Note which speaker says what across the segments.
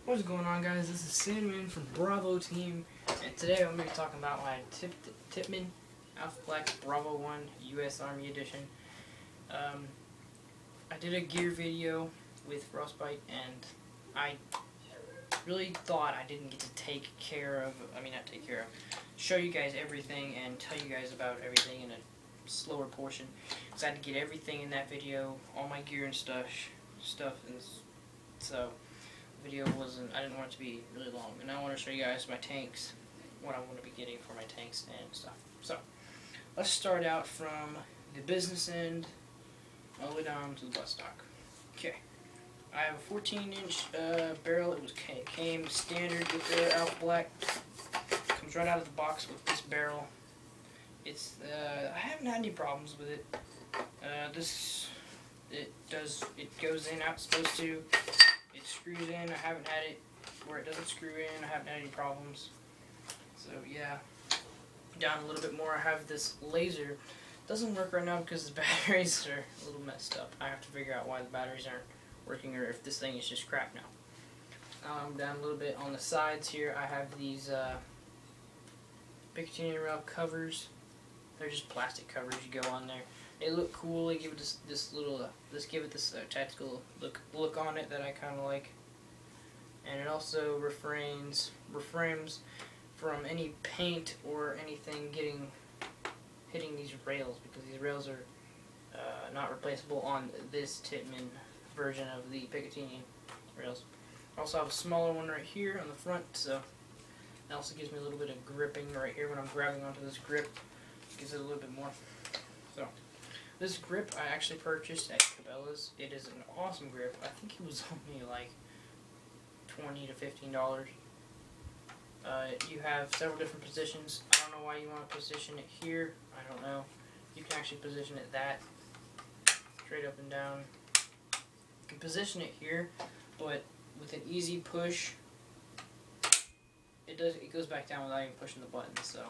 Speaker 1: What's going on, guys? This is Sandman from Bravo Team, and today I'm going to be talking about my Tippman Alpha Black Bravo 1 U.S. Army Edition. I did a gear video with Frostbite, and I really thought I didn't get to show you guys everything and tell you guys about everything in a slower portion. So I had to get everything in that video, all my gear and stuff, and so the video I didn't want it to be really long, and I want to show you guys my tanks, what I want to be getting for my tanks and stuff. So let's start out from the business end all the way down to the butt stock. Okay, I have a 14-inch barrel. It came standard with the Alpha Black. Comes right out of the box with this barrel. I haven't had any problems with it. It goes in how it's supposed to. It screws in. I haven't had it where it doesn't screw in. I haven't had any problems. So yeah. Down a little bit more, I have this laser. Doesn't work right now because the batteries are a little messed up. I have to figure out why the batteries aren't working, or if this thing is just crap now. Down a little bit on the sides here, I have these Picatinny rail covers. They're just plastic covers you go on there. They look cool. They give it this tactical look on it that I kind of like. And it also refrains from any paint or anything hitting these rails, because these rails are not replaceable on this Tippman version of the Picatinny rails. I also have a smaller one right here on the front, so it also gives me a little bit of gripping right here when I'm grabbing onto this grip. Gives it a little bit more. So this grip I actually purchased at Cabela's. It is an awesome grip. I think it was only like $20 to $15. You have several different positions. I don't know why you want to position it here. I don't know. You can actually position it straight up and down. You can position it here, but with an easy push, it goes back down without even pushing the button. So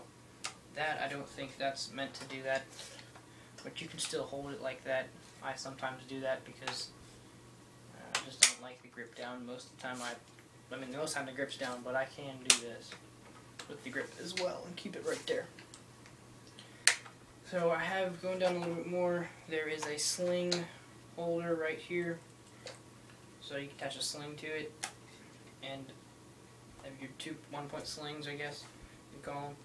Speaker 1: that, I don't think that's meant to do that, but you can still hold it like that. I sometimes do that because I just don't like the grip down. Most of the time most of the time the grip's down, but I can do this with the grip as well and keep it right there. So I have, going down a little bit more, there is a sling holder right here, so you can attach a sling to it, and have your two one-point slings, I guess you call them.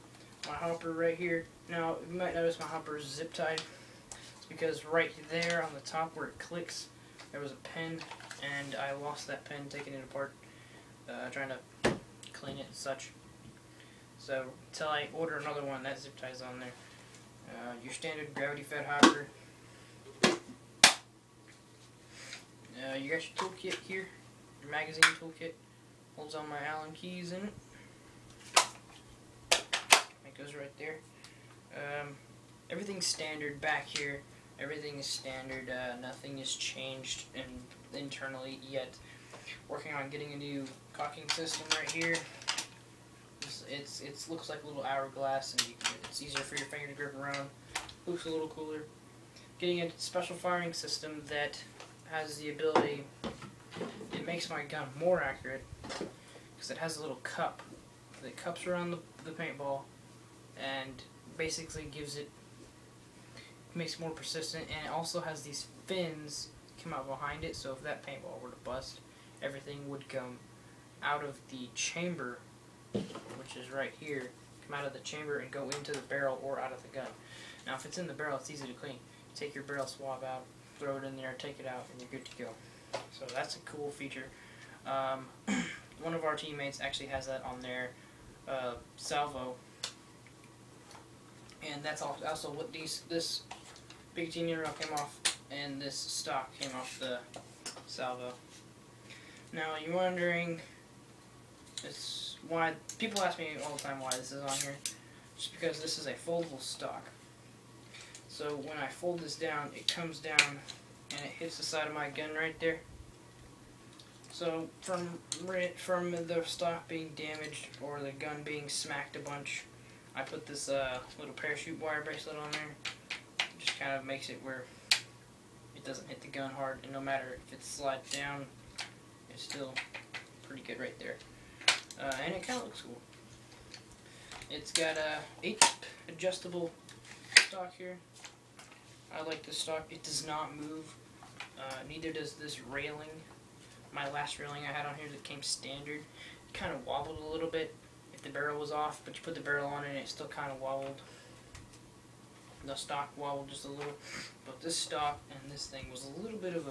Speaker 1: My hopper right here. Now you might notice my hopper is zip tied. It's because right there on the top where it clicks, there was a pin, and I lost that pin taking it apart, trying to clean it and such. So until I order another one, that zip ties on there. Your standard gravity fed hopper. You got your toolkit here, your magazine toolkit. Holds all my Allen keys in it. It goes right there. Everything's standard back here. Everything is standard. Nothing is changed internally yet. Working on getting a new cocking system right here. It looks like a little hourglass, and it's easier for your finger to grip around. Looks a little cooler. Getting a special firing system that has the ability. It makes my gun more accurate because it has a little cup that cups around the paintball, and basically makes it more persistent. And it also has these fins come out behind it, so if that paintball were to bust, everything would come out of the chamber, which is right here, come out of the chamber and go into the barrel or out of the gun. Now if it's in the barrel, it's easy to clean. Take your barrel swab out, throw it in there, take it out, and you're good to go. So that's a cool feature. One of our teammates actually has that on their salvo, and that's also what this Picatinny rail came off, and this stock came off the salvo. Now you're wondering, why people ask me all the time why this is on here. Just because this is a foldable stock. So when I fold this down, it comes down and it hits the side of my gun right there. So from the stock being damaged or the gun being smacked a bunch, I put this little parachute wire bracelet on there. It just kind of makes it where it doesn't hit the gun hard, and no matter if it slides down, it's still pretty good right there. And it kind of looks cool. It's got a 8 adjustable stock here. I like this stock. It does not move. Neither does this railing. My last railing I had on here that came standard kind of wobbled a little bit if the barrel was off, but you put the barrel on it and it still kind of wobbled. The stock wobbled just a little, but this stock and this thing was a little bit of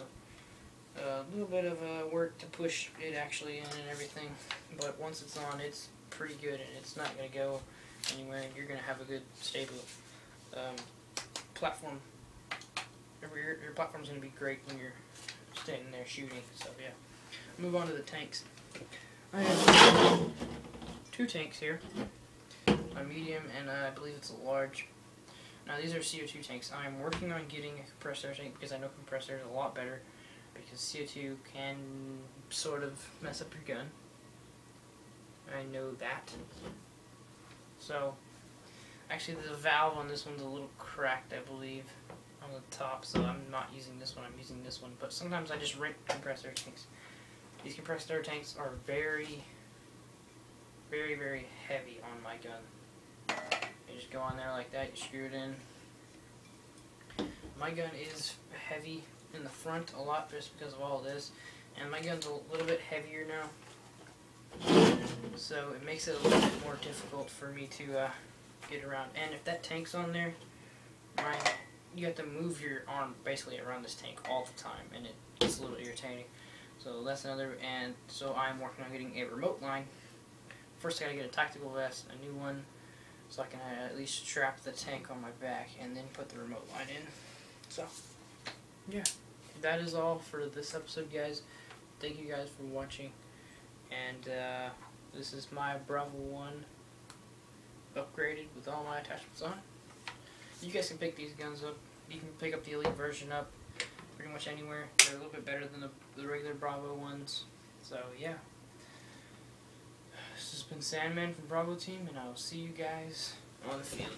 Speaker 1: a work to push it actually in and everything. But once it's on, it's pretty good and it's not going to go anywhere. And you're going to have a good stable platform. Your platform's going to be great when you're standing there shooting. So yeah, move on to the tanks. I have 2 tanks here, a medium and I believe it's a large. Now these are CO2 tanks. I'm working on getting a compressed air tank because I know compressed air is a lot better because CO2 can sort of mess up your gun. I know that. So actually the valve on this one's a little cracked, I believe, on the top, so I'm not using this one, I'm using this one. But sometimes I just rent compressed air tanks. These compressed air tanks are very, very, very heavy on my gun. You just go on there like that, you screw it in. My gun is heavy in the front a lot just because of all this, and my gun's a little bit heavier now, so it makes it a little bit more difficult for me to get around. And if that tank's on there, you have to move your arm basically around this tank all the time, and it gets a little irritating. So that's another, and so I'm working on getting a remote line. First I gotta get a tactical vest, a new one, so I can at least strap the tank on my back and then put the remote line in. So, yeah, that is all for this episode, guys. Thank you guys for watching, and this is my Bravo 1 upgraded with all my attachments on. You guys can pick these guns up. You can pick up the Elite version up pretty much anywhere. They're a little bit better than the regular Bravo ones. So, yeah. This has been Sandman from Bravo Team, and I will see you guys on the field.